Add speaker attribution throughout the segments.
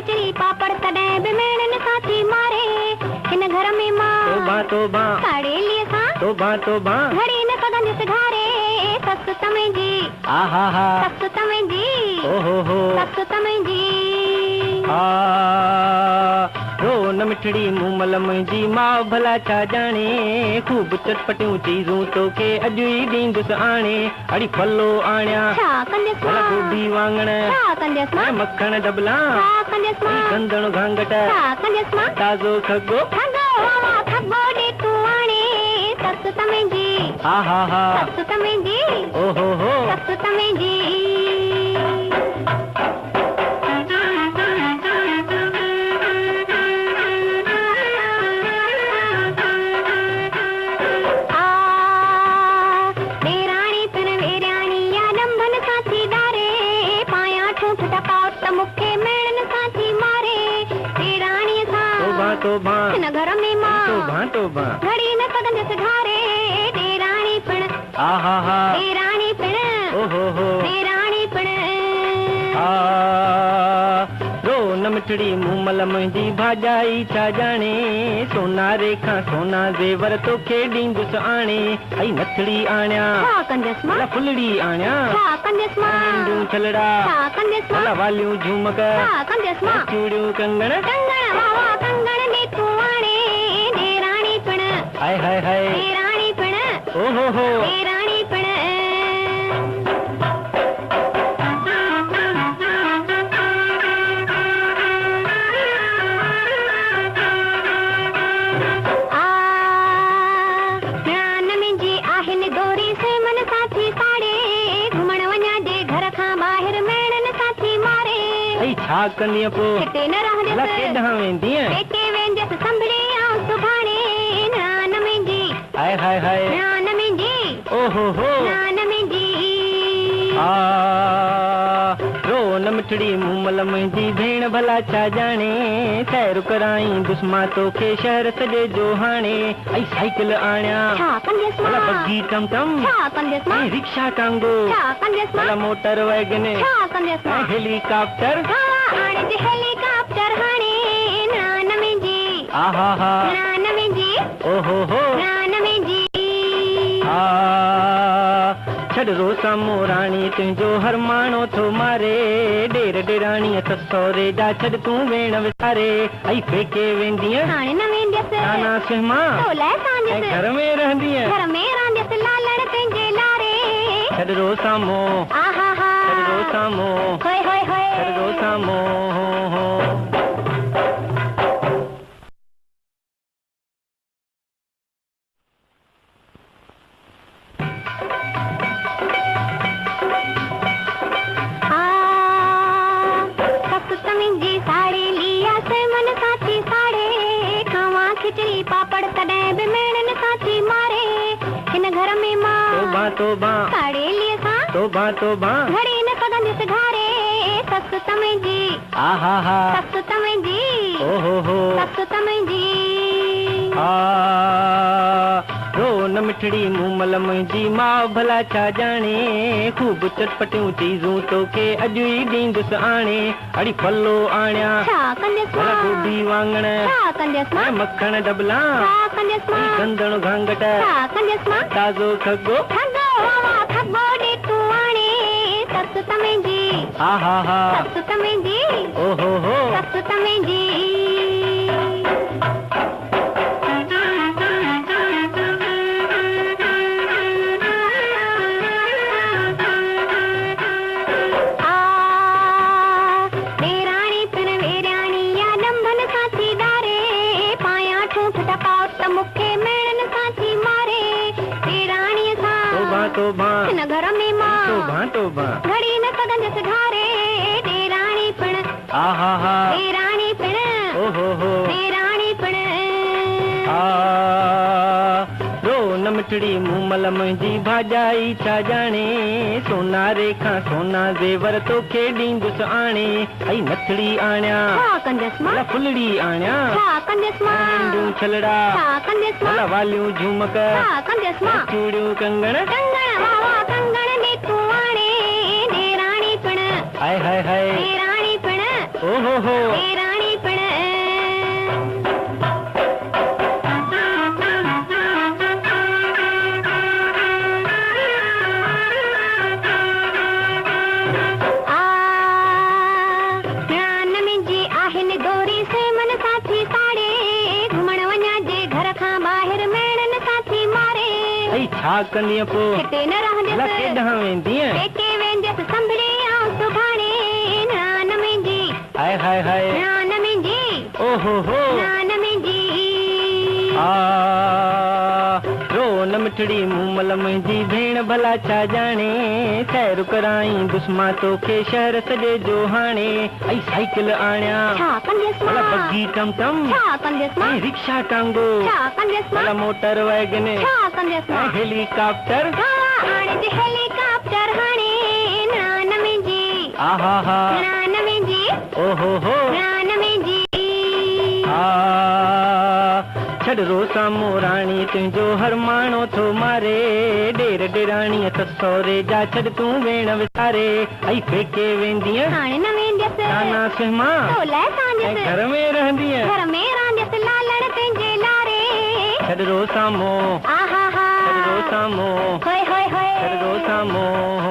Speaker 1: खिचड़ी पापड़ तॾहिं बि मेणन साथी मारे हिन घर में मां
Speaker 2: तोबा तोबा
Speaker 1: साड़े लिए सां
Speaker 2: तोबा तोबा
Speaker 1: घड़ी न सघंदसि घारे ससु तमेंजी
Speaker 2: आहा हा
Speaker 1: ससु तमेंजी
Speaker 2: ओहो हो
Speaker 1: ससु तमेंजी
Speaker 2: रो न मिठड़ी मूमल मुंहिंजी मां भला छा ॼाणे खूब चटपटियूं चीज़ूं तोखे अॼु ई ॾींदुसि आणे अड़ी फलो आणिया
Speaker 1: छा कंदसि मां
Speaker 2: गोभी वाङण
Speaker 1: छा कंदसि मां
Speaker 2: मक्खण डबला
Speaker 1: छा कंदसि मां
Speaker 2: गंदण घांगट
Speaker 1: छा कंदसि मां
Speaker 2: ताज़ो खगो
Speaker 1: खगो खगो ॾे तूं आणे ससु तमेंजी
Speaker 2: हा हा हा
Speaker 1: ससु तमेंजी
Speaker 2: ओहो हो
Speaker 1: ससु तमेंजी
Speaker 2: तोबा
Speaker 1: हिन घर में मां
Speaker 2: तोबा तोबा
Speaker 1: घड़ी न सघंदसि घारे ॾेराणी पिण
Speaker 2: आहा हा
Speaker 1: ॾेराणी पिण
Speaker 2: ओहो हो
Speaker 1: ॾेराणी पिण
Speaker 2: रो न मिठड़ी मूमल मुंहिंजी भाॼाई छा ॼाणे सोनारे खां सोना ज़ेवर तोखे ॾींदुसि आणे ऐं नथड़ी आणिया
Speaker 1: छा कंदसि मां
Speaker 2: फुलड़ी आणिया
Speaker 1: छा कंदसि मां
Speaker 2: नंढियूं छलड़ा
Speaker 1: छा कंदसि मां
Speaker 2: वालियूं झुमक
Speaker 1: छा कंदसि मां
Speaker 2: चूड़ियूं कंगण
Speaker 1: कंगण वावा कंगण ॾे तूं आणे ॾेराणी पिण
Speaker 2: हाय हाय हाय
Speaker 1: ॾेराणी पिण
Speaker 2: ओहो हो
Speaker 1: ॾेराणी पिण
Speaker 2: छा कंदीअ पोइ
Speaker 1: हिते न रहंदसि
Speaker 2: केॾांहुं वेंदीअ
Speaker 1: पेके वेंदसि संभली आऊं सुभाणे नान मुंहिंजी
Speaker 2: हाय हाय हाय
Speaker 1: नान मुंहिंजी
Speaker 2: ओहो हो
Speaker 1: नान मुंहिंजी
Speaker 2: रो न मिठड़ी मूमल मुंहिंजी भेण भला छा ॼाणे सैर कराई दुश्मा तोखे शहर सॼे जो हाणे ऐं साइकिल आणिया
Speaker 1: छा कंदसि मां
Speaker 2: बग्गी टमटम
Speaker 1: छा कंदसि मां
Speaker 2: रिक्शा टांगो
Speaker 1: छा कंदसि मां
Speaker 2: मोटर वैगन
Speaker 1: छा कंदसि मां
Speaker 2: हेलीकॉप्टर
Speaker 1: हाणे जे हेलीकॉप्टर हाणे नान मुंहिंजी
Speaker 2: आहा हा
Speaker 1: नान मुंहिंजी
Speaker 2: ओहो हो
Speaker 1: नान मुंहिंजी
Speaker 2: छॾ रो साम्हूं राणी तुंहिंजो हर माण्हू थो मारे ॾेर ॾेराणीअ ससुरे जा छॾ तूं भेण विसारे ऐं पेके वेंदीअ
Speaker 1: हाणे न वेंदसि
Speaker 2: नाना सिमा
Speaker 1: तोलाए कांदसि
Speaker 2: घर में रहंदीअ
Speaker 1: घर में रहंदसि लालण तुंहिंजे लारे
Speaker 2: छॾ रो साम्हूं
Speaker 1: आहा हा
Speaker 2: छॾ रो साम्हूं
Speaker 1: होय होय होय
Speaker 2: छॾ रो साम्हूं
Speaker 1: खिचड़ी पापड़ तॾहिं बि मेणन साथी मारे हिन घर में मां
Speaker 2: तोबा तोबा
Speaker 1: साड़े लिए सां
Speaker 2: तोबा तोबा
Speaker 1: घड़ी न सघंदसि घारे ससु तमेंजी
Speaker 2: आहा हा
Speaker 1: ससु तमेंजी
Speaker 2: ओहो हो
Speaker 1: ससु तमेंजी
Speaker 2: रो न मिठड़ी मूमल मुंहिंजी मां भला छा ॼाणे खूब चटपटियूं चीज़ूं तोखे अॼु ई ॾींदुसि आणे अड़ी फलो आणिया
Speaker 1: छा कंदसि मां
Speaker 2: गोभी वाङण
Speaker 1: छा कंदसि मां
Speaker 2: मक्खण डबला
Speaker 1: छा कंदसि मां
Speaker 2: गंदण घांगट
Speaker 1: छा कंदसि मां
Speaker 2: ताज़ो खगो
Speaker 1: खगो वावा खगो ॾे तूं आणे ससु तमेंजी
Speaker 2: आहा हा
Speaker 1: ससु तमेंजी
Speaker 2: ओहो हो
Speaker 1: ससु तमेंजी
Speaker 2: तोबा
Speaker 1: हिन घर में मां
Speaker 2: तोबा तोबा
Speaker 1: घड़ी न सघंदसि घारे ॾेराणी पिण
Speaker 2: आहा हा
Speaker 1: ॾेराणी पिण
Speaker 2: ओहो हो
Speaker 1: ॾेराणी पिण
Speaker 2: रो न मिठड़ी मूमल मुंहिंजी भाॼाई छा ॼाणे सोनारे खां सोना ज़ेवर तोखे ॾींदुसि आणे ऐं नथड़ी आणिया
Speaker 1: छा कंदसि मां
Speaker 2: फुलड़ी आणिया
Speaker 1: छा कंदसि मां
Speaker 2: नंढियूं छलड़ा
Speaker 1: छा कंदसि मां
Speaker 2: वालियूं झुमक
Speaker 1: छा कंदसि मां
Speaker 2: चूड़ियूं कंगण
Speaker 1: कंगण वावा कंगण ॾे तूं आणे ॾेराणी पिण
Speaker 2: हाय हाय हाय
Speaker 1: ॾेराणी पिण
Speaker 2: ओ हो
Speaker 1: राणी पण ध्यान में जी आहिन गोरी से मन साथी साड़े घुमण वञा जे घर खां ॿाहिरि मेड़न साथी मारे
Speaker 2: ऐं छा कंदीअ पोइ
Speaker 1: किथे न
Speaker 2: अला
Speaker 1: रहंदसि
Speaker 2: केॾांहुं वेंदीअ
Speaker 1: पेके वेंदसि संभली आऊं सुभाणे नान में जी
Speaker 2: हाय हाय हाय
Speaker 1: नान में जी
Speaker 2: ओ हो
Speaker 1: नान में जी
Speaker 2: आ रो न मिठड़ी मूमल मुंहिंजी भेण भला छा ॼाणे सैर कराई दुश्मा तोखे शहर सॼे जो हाणे ऐं साइकिल आणिया
Speaker 1: छा कंदसि
Speaker 2: भला
Speaker 1: मां
Speaker 2: बग्गी टमटम
Speaker 1: छा कंदसि मां
Speaker 2: ऐं रिक्शा टांगो
Speaker 1: छा कंदसि
Speaker 2: भला
Speaker 1: मां
Speaker 2: मोटर वैगन
Speaker 1: छा कंदसि
Speaker 2: ऐं
Speaker 1: मां
Speaker 2: हेलीकॉप्टर
Speaker 1: हा हाणे जे हेलीकॉप्टर हाणे नान में जी
Speaker 2: आहा हा
Speaker 1: नान में जी
Speaker 2: ओ हो
Speaker 1: नान में जी
Speaker 2: छॾ रोसा मोराणी तुंहिंजो हर माण्हू थो मारे ॾेर ॾेराणीअ त सहुरे जा छॾ तूं भेण विसारे ऐं पेके वेंदीअ
Speaker 1: हाणे न वेंदसि
Speaker 2: ताना सिमा
Speaker 1: तो लाइ
Speaker 2: ऐं
Speaker 1: कांदसि
Speaker 2: घर में रहंदीअ
Speaker 1: घर में रांदसि लालण तुंहिंजे लारे
Speaker 2: छॾ रोसा मोह
Speaker 1: आहा हा
Speaker 2: छॾ रोसा मोह
Speaker 1: होय होय होय
Speaker 2: छॾ रोसा मोह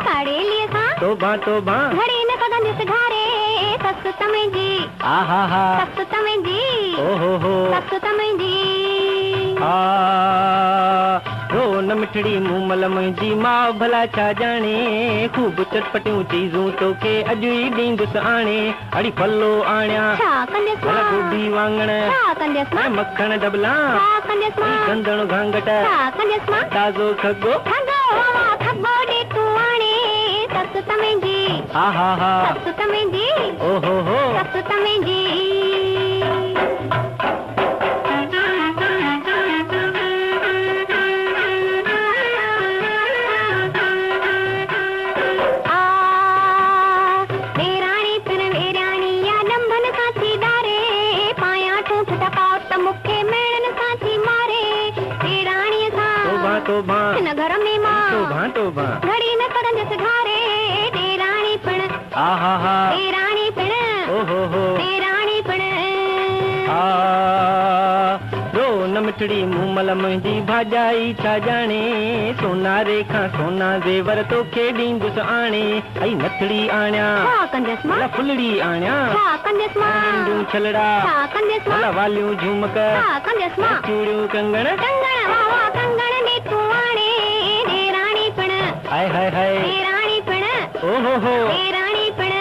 Speaker 1: साड़े लिए सा
Speaker 2: तोबा
Speaker 1: घड़ी न कदन से घारे सस तमें जी
Speaker 2: आहा हा
Speaker 1: सस तमें जी
Speaker 2: ओहो हो
Speaker 1: सस तमें जी
Speaker 2: आ रो न मिठड़ी मूमल मुंहिंजी मां भला छा ॼाणे खूब चटपटियूं चीज़ूं तोखे अॼु ई ॾींदुसि आणे अड़ी फलो आणिया
Speaker 1: छा कंदेस
Speaker 2: भला
Speaker 1: मां
Speaker 2: गोभी वांगण
Speaker 1: छा कंदेस मां
Speaker 2: मक्खण डबला
Speaker 1: छा कंदेस मां
Speaker 2: गंदण घांगट
Speaker 1: छा कंदेस मां
Speaker 2: ताज़ो खगो
Speaker 1: खगो वावा खगो ॾे तूं आणे सस तमें जी
Speaker 2: आहा हा
Speaker 1: सस तमें जी
Speaker 2: ओहो हो
Speaker 1: सस तमें जी
Speaker 2: तोबा
Speaker 1: न घर में मां
Speaker 2: तोबा
Speaker 1: घड़ी न कदन से घारे ॾेराणी पिण
Speaker 2: आहा हा
Speaker 1: ॾेराणी पिण
Speaker 2: ओहो हो
Speaker 1: ॾेराणी पिण
Speaker 2: आ रो न मिठड़ी मूमल मुंहिंजी भाॼाई छा ॼाणे सोनारे खां सोना ज़ेवर तोखे ॾींदुसि आणे ऐं नथड़ी आणिया
Speaker 1: छा कंदेस मां
Speaker 2: भला फुलड़ी आणिया
Speaker 1: छा कंदेस मां
Speaker 2: नंढूं छलड़ा
Speaker 1: छा कंदेस मां
Speaker 2: भला वालियूं झुमक
Speaker 1: छा कंदेस मां
Speaker 2: चूड़ियूं कंगण
Speaker 1: कंगण वावा कंगण ॾे तूं आणे ॾेराणी पिण
Speaker 2: हाय हाय हाय
Speaker 1: ॾेराणी पिण
Speaker 2: ओहो हो
Speaker 1: ॾेराणी पिण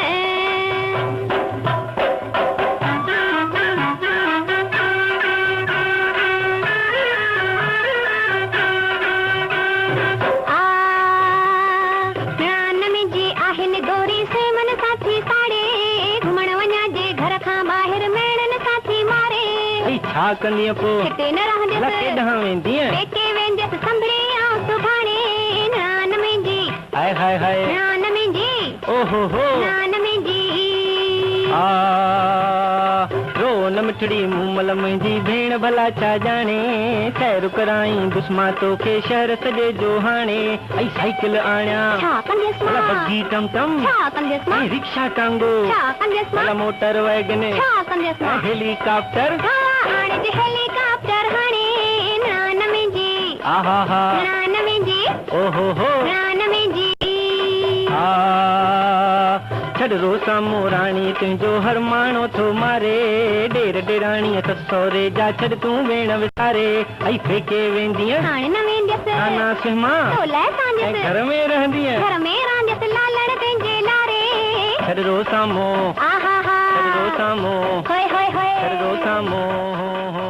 Speaker 2: छा कंदीअ पोइ
Speaker 1: हिते न रहंदसि
Speaker 2: केॾांहुं वेंदीअ
Speaker 1: पेके वेंदसि संभरी आऊं सुभाणे नान में जी
Speaker 2: हाय हाय हाय
Speaker 1: नान में जी
Speaker 2: ओहो हो
Speaker 1: नान में जी
Speaker 2: आ रो न मिठड़ी मूमल मुंहिंजी भेण भला छा ॼाणे सैर कराई दुश्मा तोखे शहर सॼे जो हाणे ऐं साइकिल आणिया
Speaker 1: छा कंदेस
Speaker 2: भला
Speaker 1: मां
Speaker 2: बग्गी टमटम
Speaker 1: छा कंदेस मां
Speaker 2: ऐं रिक्शा टांगो
Speaker 1: छा कंदेस
Speaker 2: भला
Speaker 1: मां
Speaker 2: मोटर वैगन
Speaker 1: छा कंदेस मां
Speaker 2: हेलीकॉप्टर
Speaker 1: हाणे जे हेलीकॉप्टर हाणे नान में जी
Speaker 2: आहा हा
Speaker 1: नान में जी
Speaker 2: ओहो हो
Speaker 1: नान में जी
Speaker 2: आ छॾ रो साम्हूं राणी तुंहिंजो हर माण्हू थो मारे ॾेर ॾेराणीअ त सहुरे जा छॾ तूं भेण विसारे ऐं फेके वेंदीअ
Speaker 1: हाणे न वेंदसि
Speaker 2: आना सिमा
Speaker 1: तो लाइ
Speaker 2: ऐं
Speaker 1: कांदसि
Speaker 2: घर में रहंदीअ
Speaker 1: घर में रांदसि लालण पंहिंजे लारे
Speaker 2: छॾ रो साम्हूं
Speaker 1: आहा हा
Speaker 2: छॾ रो साम्हूं
Speaker 1: होय होय होय
Speaker 2: छॾ रो साम्हूं